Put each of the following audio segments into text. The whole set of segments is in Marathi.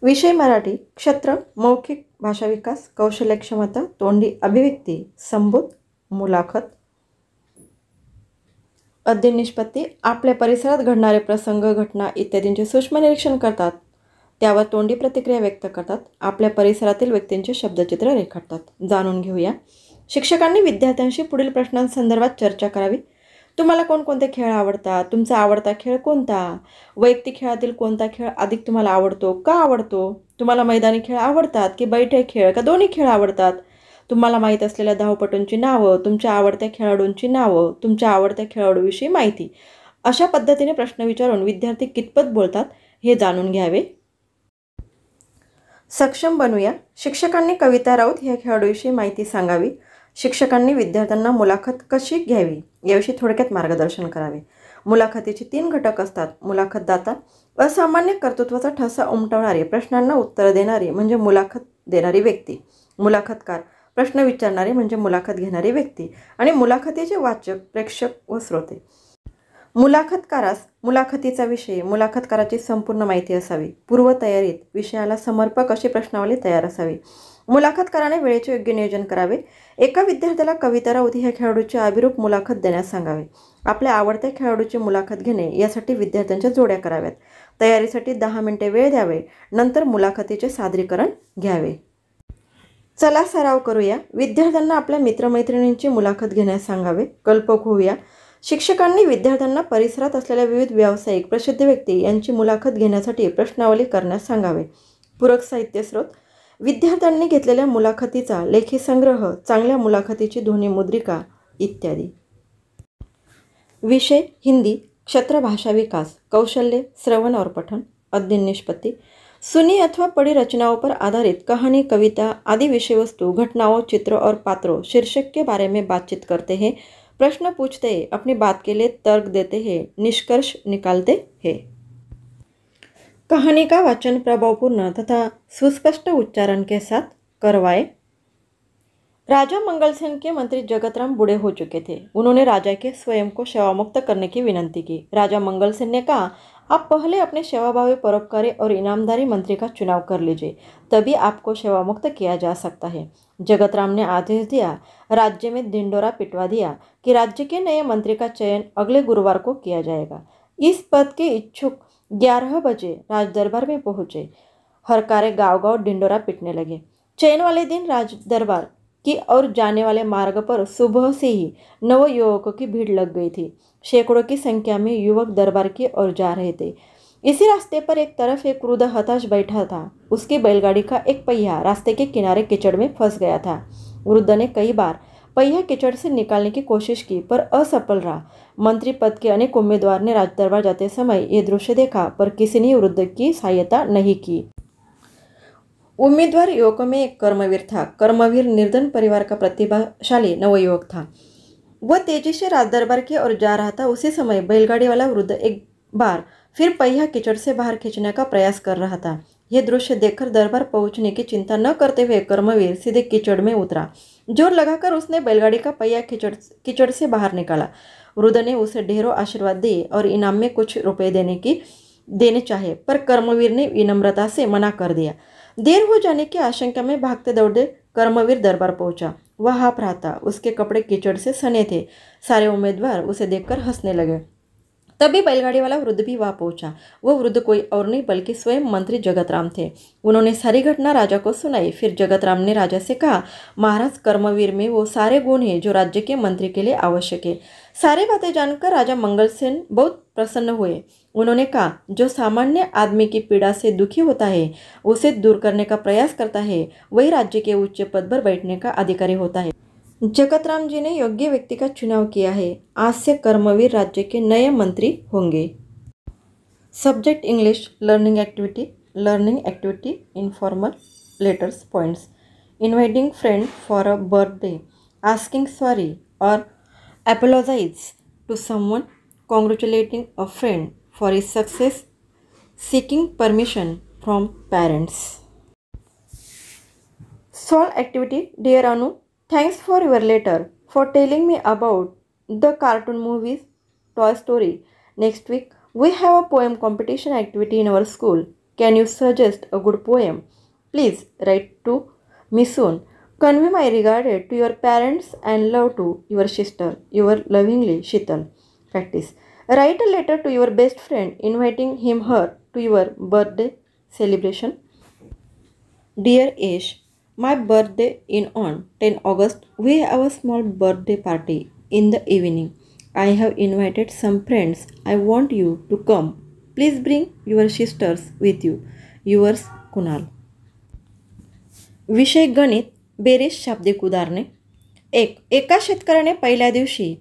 विषय मराठी, क्षेत्र मौखिक भाषा विकास, कौशल्य क्षमता, तोंडी अभिव्यक्ती, संबोध, मुलाखत. अध्ययन निष्पत्ती आपल्या परिसरात घडणारे प्रसंग, घटना इत्यादींचे सूक्ष्म निरीक्षण करतात, त्यावर तोंडी प्रतिक्रिया व्यक्त करतात, आपल्या परिसरातील व्यक्तींचे शब्दचित्र रेखाटतात. जाणून घेऊया. शिक्षकांनी विद्यार्थ्यांशी पुढील प्रश्नांसंदर्भात चर्चा करावी. तुम्हाला कोणकोणते खेळ आवडतात? तुमचा आवडता खेळ कोणता? वैयक्तिक खेळातील कोणता खेळ अधिक तुम्हाला आवडतो? का आवडतो? तुम्हाला मैदानी खेळ आवडतात की बैठे खेळ का दोन्ही खेळ आवडतात? तुम्हाला माहीत असलेल्या धावपटूंची नावं, तुमच्या आवडत्या खेळाडूंची नावं, तुमच्या आवडत्या खेळाडूविषयी माहिती. अशा पद्धतीने प्रश्न विचारून विद्यार्थी कितपत बोलतात हे जाणून घ्यावे. सक्षम बनूया. शिक्षकांनी कविता राऊत ह्या खेळाडूविषयी माहिती सांगावी. शिक्षकांनी विद्यार्थ्यांना मुलाखत कशी घ्यावी याविषयी थोडक्यात मार्गदर्शन करावे. मुलाखतीचे 3 घटक असतात. मुलाखतदाता, असामान्य कर्तृत्वाचा ठसा उमटवणारी, प्रश्नांना उत्तर देणारी म्हणजे मुलाखत देणारी व्यक्ती. मुलाखतकार, प्रश्न विचारणारे म्हणजे मुलाखत घेणारी व्यक्ती. आणि मुलाखतीचे वाचक, प्रेक्षक व श्रोते. मुलाखतकारास मुलाखतीचा विषय, मुलाखतकाराची संपूर्ण माहिती असावी. पूर्वतयारीत विषयाला समर्पक अशी प्रश्नावली तयार असावी. मुलाखतकाराने वेळेचे योग्य नियोजन करावे. एका विद्यार्थ्याला कविता राऊत ह्या खेळाडूची अभिरूप मुलाखत देण्यास सांगावे. आपल्या आवडत्या खेळाडूची मुलाखत घेणे यासाठी विद्यार्थ्यांच्या जोड्या कराव्यात. तयारीसाठी 10 मिनिटे वेळ द्यावे. नंतर मुलाखतीचे सादरीकरण घ्यावे. चला सराव करूया. विद्यार्थ्यांना आपल्या मित्रमैत्रिणींची मुलाखत घेण्यास सांगावे. कल्पक होऊया. शिक्षकांनी विद्यार्थ्यांना परिसरात असलेल्या विविध व्यावसायिक प्रसिद्ध व्यक्ती यांची मुलाखत घेण्यासाठी प्रश्नावली करण्यास सांगावे. पूरक साहित्य स्रोत, विद्यार्थ्यांनी घेतलेल्या मुलाखतीचा लेखी संग्रह, चांगल्या मुलाखतीची ध्वनिमुद्रिका इत्यादी. विषय हिंदी, क्षेत्र भाषा विकास, कौशल्य श्रवण और पठन. अध्ययन निष्पत्ति, सुनी अथवा पढ़ी रचनाओं पर आधारित कहानी, कविता आदि विषय वस्तु, घटनाओं, चित्रों और पात्रों शीर्षक के बारे में बातचीत करते हैं, प्रश्न पूछते हैं, अपनी बात के लिए तर्क देते हैं, निष्कर्ष निकालते हैं. कहानी का वाचन प्रभावपूर्ण तथा सुस्पष्ट उच्चारण के साथ करवाए. राजा मंगलसेन के मंत्री जगतराम बूढ़े हो चुके थे. उन्होंने राजा के स्वयं को सेवामुक्त करने की विनती की. राजा मंगलसेन ने कहा, आप पहले अपने सेवाभावी, परोपकारी और इनामदारी मंत्री का चुनाव कर लीजिए, तभी आपको सेवामुक्त किया जा सकता है. जगतराम ने आदेश दिया, राज्य में ढिंडोरा पिटवा दिया कि राज्य के नए मंत्री का चयन अगले गुरुवार को किया जाएगा. इस पद के इच्छुक 11 बजे राज दरबार में पहुंचे. हरकारे गांव गांव ढिंडोरा पिटने लगे. चयन वाले दिन राज दरबार की और जाने वाले मार्ग पर सुबह से ही नव युवकों की भीड़ लग गई थी. सैकड़ों की संख्या में युवक दरबार की ओर जा रहे थे. इसी रास्ते पर एक तरफ एक वृद्ध हताश बैठा था. उसकी बैलगाड़ी का एक पहिया रास्ते के किनारे कीचड़ में फंस गया था. वृद्ध ने कई बार पहिया कीचड़ से निकालने की कोशिश की पर असफल रहा. मंत्री पद के अनेक उम्मीदवार ने राजदरबार जाते समय ये दृश्य देखा पर किसी ने वृद्ध की सहायता नहीं की. उम्मीदवार युवकों में एक कर्मवीर था. कर्मवीर निर्धन परिवार का प्रतिभाशाली नवयुवक था. वह तेजी से राजदरबार की ओर जा रहा था. उसी समय बैलगाड़ी वाला वृद्ध एक बार फिर पहिया कीचड़ से बाहर खींचने का प्रयास कर रहा था. यह दृश्य देखकर दरबार पहुंचने की चिंता न करते हुए कर्मवीर सीधे कीचड़ में उतरा. जोर लगाकर उसने बैलगाड़ी का पहिया कीचड़ से बाहर निकाला. वृद्ध ने उसे ढेरों आशीर्वाद दिए और इनाम में कुछ रुपए देने चाहे, पर कर्मवीर ने विनम्रता से मना कर दिया. देर हो जाने की आशंका में भागते दौड़ते कर्मवीर दरबार पहुंचा. वह हाँफ रहा था. उसके कपड़े कीचड़ से सने थे. सारे उम्मीदवार उसे देखकर हंसने लगे. तभी बैलगाड़ी वाला वृद्ध भी वहां पहुंचा. वह वृद्ध कोई और नहीं बल्कि स्वयं मंत्री जगतराम थे. उन्होंने सारी घटना राजा को सुनाई. फिर जगतराम ने राजा से कहा, महाराज, कर्मवीर में वो सारे गुण हैं जो राज्य के मंत्री के लिए आवश्यक है. सारी बातें जानकर राजा मंगलसेन बहुत प्रसन्न हुए. उन्होंने कहा, जो सामान्य आदमी की पीड़ा से दुखी होता है, उसे दूर करने का प्रयास करता है, वही राज्य के उच्च पद पर बैठने का अधिकारी होता है. जगतराम जी ने योग्य व्यक्ति का चुनाव किया है. आज से कर्मवीर राज्य के नए मंत्री होंगे. Subject English. Learning activity informal letters points. Inviting friend for a birthday, asking sorry और apologize to someone, congratulating a friend for his success, seeking permission from parents. Solve activity. Dear Anu, thanks for your letter, for telling me about the cartoon movies Toy Story. Next week we have a poem competition activity in our school. Can you suggest a good poem? Please write to me soon. Convey my regard to your parents and love to your sister. Your lovingly, Sheetal. Practice. Write a letter to your best friend inviting her to your birthday celebration. Dear Ash, my birthday is on 10 August. We have a small birthday party in the evening. I have invited some friends. I want you to come. Please bring your sisters with you. Yours, Kunal. विषय गणित. बेरीज शाब्दिक उदाहरणे. एका शेतकऱ्याने पहिल्या दिवशी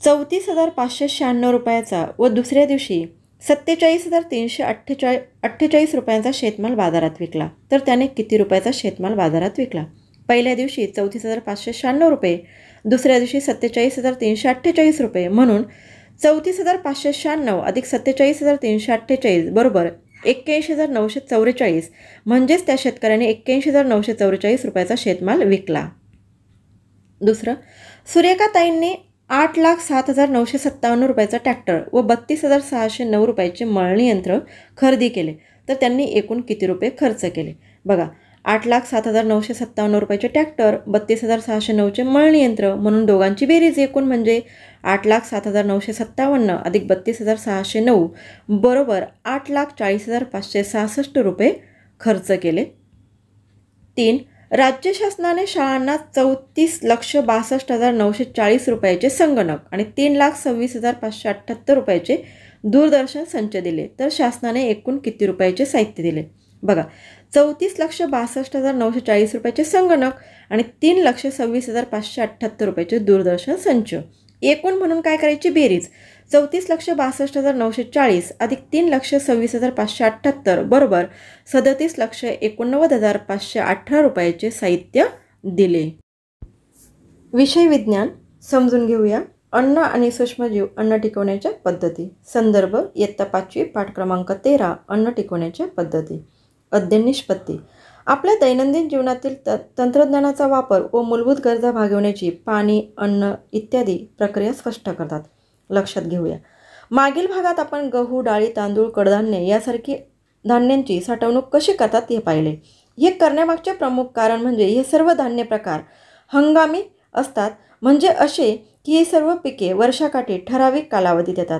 34,596 रुपयाचा व दुसऱ्या दिवशी 47,348 रुपयांचा शेतमाल बाजारात विकला. तर त्याने किती रुपयाचा शेतमाल बाजारात विकला? पहिल्या दिवशी 34,596 रुपये, दुसऱ्या दिवशी 47,348 रुपये. म्हणून 34,596 अधिक 47,348 बरोबर 81,944. म्हणजेच त्या शेतकऱ्याने 81,944 रुपयाचा शेतमाल विकला. दुसरं, सूर्यकाताईंनी 8,07,957 रुपयाचा ट्रॅक्टर व 32,609 रुपयाचे मळणी यंत्र खरेदी केले. तर त्यांनी एकूण किती रुपये खर्च केले? बघा, 8,07,957 रुपयाचे ट्रॅक्टर, 32,609चे मळणी यंत्र, म्हणून दोघांची बेरीज एकूण म्हणजे 8,07,957 अधिक 32,609 बरोबर 8,40,566 रुपये खर्च केले. 3. राज्य शासनाने शाळांना 34,62,940 रुपयाचे संगणक आणि 3,26,578 रुपयाचे दूरदर्शन संच दिले. तर शासनाने एकूण किती रुपयाचे साहित्य दिले? बघा, 34,62,940 रुपयाचे संगणक आणि 3,26,578 रुपयाचे दूरदर्शन संच. एकूण म्हणून काय करायची बेरीज? 34,62,940 अधिक 3,26,578 बरोबर 37,89,518 रुपयाचे साहित्य दिले. विषय विज्ञान. समजून घेऊया. अन्न आणि सूक्ष्मजीव अन्न टिकवण्याच्या पद्धती. संदर्भ इयत्ता 5वी पाठ क्रमांक 13 अन्न टिकवण्याच्या पद्धती. अध्ययन निष्पत्ती. आपल्या दैनंदिन जीवनातील तंत्रज्ञानाचा वापर व मूलभूत गरजा भागवण्याची पाणी, अन्न इत्यादी प्रक्रिया स्पष्ट करतात. लक्षात घेऊया. मागील भागात आपण गहू, डाळी, तांदूळ, कडधान्य यासारखी धान्यांची साठवणूक कशी करतात हे पाहिले. हे करण्यामागचे प्रमुख कारण म्हणजे हे सर्व धान्य प्रकार हंगामी असतात, म्हणजे असे की ही सर्व पिके वर्षाकाठी ठराविक कालावधीत येतात.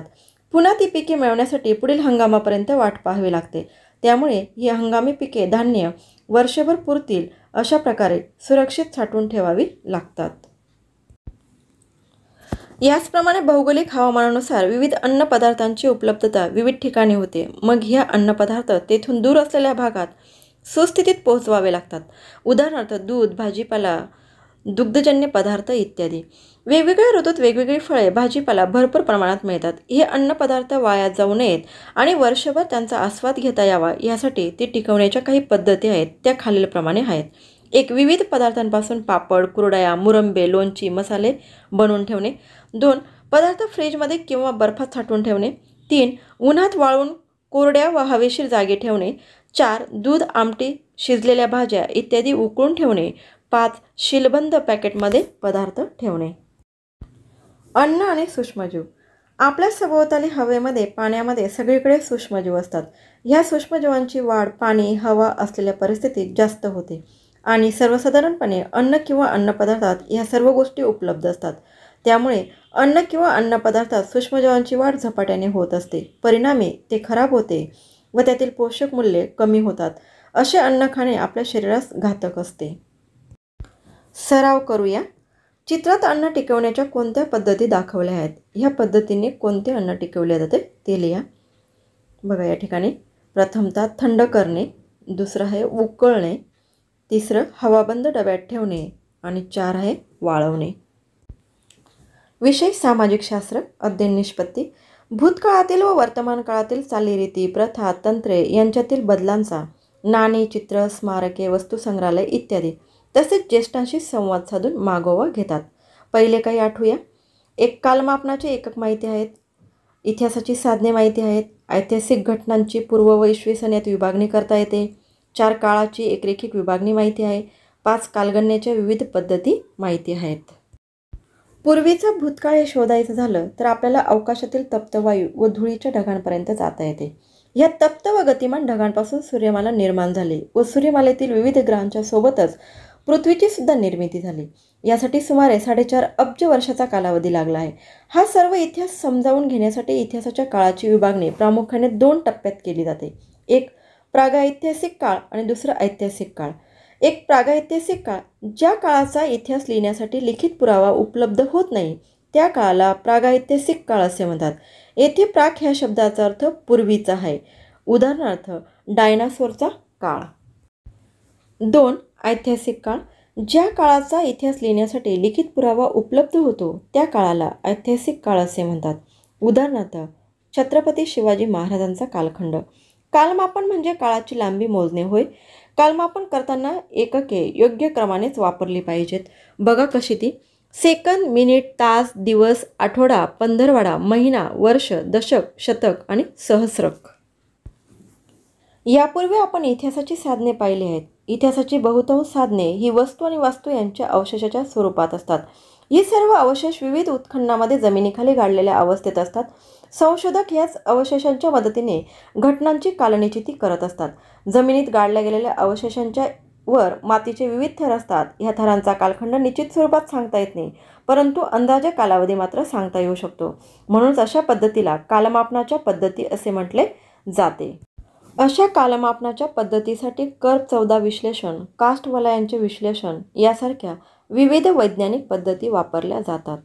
पुन्हा ती पिके मिळवण्यासाठी पुढील हंगामापर्यंत वाट पाहावी लागते. त्यामुळे ही हंगामी पिके धान्य वर्षभर पुरतील अशा प्रकारे सुरक्षित साठवून ठेवावी लागतात. याचप्रमाणे भौगोलिक हवामानानुसार विविध अन्नपदार्थांची उपलब्धता विविध ठिकाणी होते. मग ह्या अन्नपदार्थ तेथून दूर असलेल्या भागात सुस्थितीत पोहोचवावे लागतात. उदाहरणार्थ दूध, भाजीपाला, दुग्धजन्य पदार्थ इत्यादी. वेगवेगळ्या ऋतूत वेगवेगळी फळे, भाजीपाला भरपूर प्रमाणात मिळतात. हे अन्नपदार्थ वाया जाऊ नयेत आणि वर्षभर त्यांचा आस्वाद घेता यावा यासाठी ते टिकवण्याच्या काही पद्धती आहेत. त्या खालीलप्रमाणे आहेत. 1. विविध पदार्थांपासून पापड, कुरडया, मुरंबे, लोणची, मसाले बनवून ठेवणे. 2. पदार्थ फ्रीजमध्ये किंवा बर्फात साठवून ठेवणे. 3. उन्हात वाळून कोरड्या व हवेशीर जागी ठेवणे. 4. दूध, आमटी, शिजलेल्या भाज्या इत्यादी उकळून ठेवणे. 5. शीलबंद पॅकेटमध्ये पदार्थ ठेवणे. अन्न आणि सूक्ष्मजीव. आपल्या सभोवताली हवेमध्ये, पाण्यामध्ये सगळीकडे सूक्ष्मजीव असतात. ह्या सूक्ष्मजीवांची वाढ पाणी, हवा असलेल्या परिस्थितीत जास्त होते आणि सर्वसाधारणपणे अन्न किंवा अन्नपदार्थात ह्या सर्व गोष्टी उपलब्ध असतात. त्यामुळे अन्न किंवा अन्नपदार्थात सूक्ष्मजीवांची वाढ झपाट्याने होत असते. परिणामी ते खराब होते व त्यातील पोषक मूल्ये कमी होतात. असे अन्न खाणे आपल्या शरीरास घातक असते. सराव करूया. चित्रात अन्न टिकवण्याच्या कोणत्या पद्धती दाखवल्या आहेत? ह्या पद्धतीने कोणते अन्न टिकवले जाते ते लिहा. बघा, या ठिकाणी प्रथमतः थंड करणे, दुसरं आहे उकळणे, तिसरं हवाबंद डब्यात ठेवणे आणि 4 आहे वाळवणे. विषय सामाजिक शास्त्र. अध्ययन निष्पत्ती. भूतकाळातील व वर्तमान काळातील चालीरीती, प्रथा, तंत्रे यांच्यातील बदलांचा नाणी, चित्र, स्मारके, वस्तुसंग्रहालय इत्यादी तसेच ज्येष्ठांशी संवाद साधून मागोवा घेतात. पहिले काही आठवूया. 1. कालमापनाचे एकक माहिती आहेत. इतिहासाची साधने माहिती आहेत. ऐतिहासिक घटनांची पूर्व व इसवी सन यात विभागणी करता येते. 4. काळाची एक रेखिक विभागणी माहिती आहे. 5. कालगणनेच्या विविध पद्धती माहिती आहेत. पूर्वीचं भूतकाळ हे शोधायचं झालं तर आपल्याला अवकाशातील तप्त वायू व धुळीच्या ढगांपर्यंत जाता येते. या तप्त व गतिमान ढगांपासून सूर्यमाला निर्माण झाली व सूर्यमालेतील विविध ग्रहांच्या सोबतच पृथ्वीची सुद्धा निर्मिती झाली. यासाठी सुमारे 4.5 अब्ज वर्षाचा कालावधी लागला आहे. हा सर्व इतिहास समजावून घेण्यासाठी इतिहासाच्या काळाची विभागणी प्रामुख्याने 2 टप्प्यात केली जाते. एक प्रागैतिहासिक काळ आणि दुसरा ऐतिहासिक काळ. एक प्रागैतिहासिक काळ, ज्या काळाचा इतिहास लिहिण्यासाठी लिखित पुरावा उपलब्ध होत नाही त्या काळाला प्रागैतिहासिक काळ असे म्हणतात. येथे प्राक ह्या शब्दाचा अर्थ पूर्वीचा आहे. उदाहरणार्थ डायनासोरचा काळ. 2 ऐतिहासिक काळ. ज्या काळाचा इतिहास लिहिण्यासाठी लिखित पुरावा उपलब्ध होतो त्या काळाला ऐतिहासिक काळ असे म्हणतात. उदाहरणार्थ छत्रपती शिवाजी महाराजांचा कालखंड. कालमापन म्हणजे काळाची लांबी मोजणे होय. कालमापन करताना एकके योग्य क्रमानेच वापरली पाहिजेत. बघा कशी ती: सेकंद, मिनिट, तास, दिवस, आठवडा, पंधरवडा, महिना, वर्ष, दशक, शतक आणि सहस्रक. यापूर्वी आपण इतिहासाची साधने पाहिली आहेत. इतिहासाची बहुतांश साधने ही वस्तू आणि वास्तू यांच्या अवशेषाच्या स्वरूपात असतात. ही सर्व अवशेष विविध उत्खननामध्ये जमिनीखाली गाडलेल्या अवस्थेत असतात. संशोधक याच अवशेषांच्या मदतीने घटनांची कालनिश्चिती करत असतात. जमिनीत गाडल्या गेलेल्या अवशेषांच्या वर मातीचे विविध थर असतात. ह्या थरांचा कालखंड निश्चित स्वरूपात सांगता येत नाही, परंतु अंदाजे कालावधी मात्र सांगता येऊ शकतो. म्हणूनच अशा पद्धतीला कालमापनाच्या पद्धती असे म्हटले जाते. अशा कालमापनाच्या पद्धतीसाठी कर्ब 14 विश्लेषण, कास्ट वलयांचे विश्लेषण यासारख्या विविध वैज्ञानिक पद्धती वापरल्या जातात.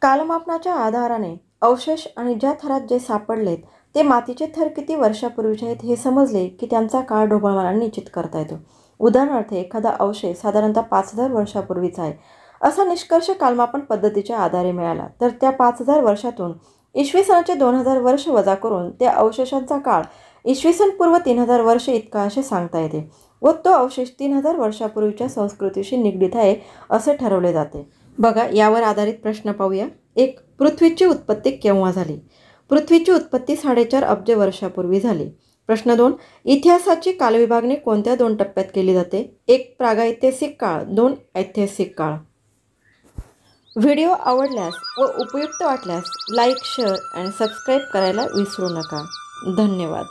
कालमापनाच्या आधाराने अवशेष आणि ज्या थरात जे सापडलेत ते मातीचे थर किती वर्षापूर्वीचे आहेत हे समजले की त्यांचा काळ ढोबळमानाने निश्चित करता येतो. उदाहरणार्थ एखादा अवशेष साधारणतः 5000 वर्षापूर्वीचा आहे असा निष्कर्ष कालमापन पद्धतीच्या आधारे मिळाला तर त्या 5000 वर्षातून इसवी सनाचे 2000 वर्ष वजा करून त्या अवशेषांचा काळ इसवी सन पूर्व 3000 वर्ष इतका असे सांगता येते व तो अवशेष 3000 वर्षापूर्वीच्या संस्कृतीशी निगडीत आहे असे ठरवले जाते. बघा, यावर आधारित प्रश्न पाहूया. 1. पृथ्वीची उत्पत्ती केव्हा झाली? पृथ्वीची उत्पत्ती 4.5 अब्ज वर्षापूर्वी झाली. प्रश्न 2. इतिहासाची कालविभागणी कोणत्या 2 टप्प्यात केली जाते? 1. प्रागैतिहासिक काळ, 2. ऐतिहासिक काळ. व्हिडिओ आवडल्यास व उपयुक्त वाटल्यास लाईक, शेअर आणि सबस्क्राईब करायला विसरू नका. धन्यवाद.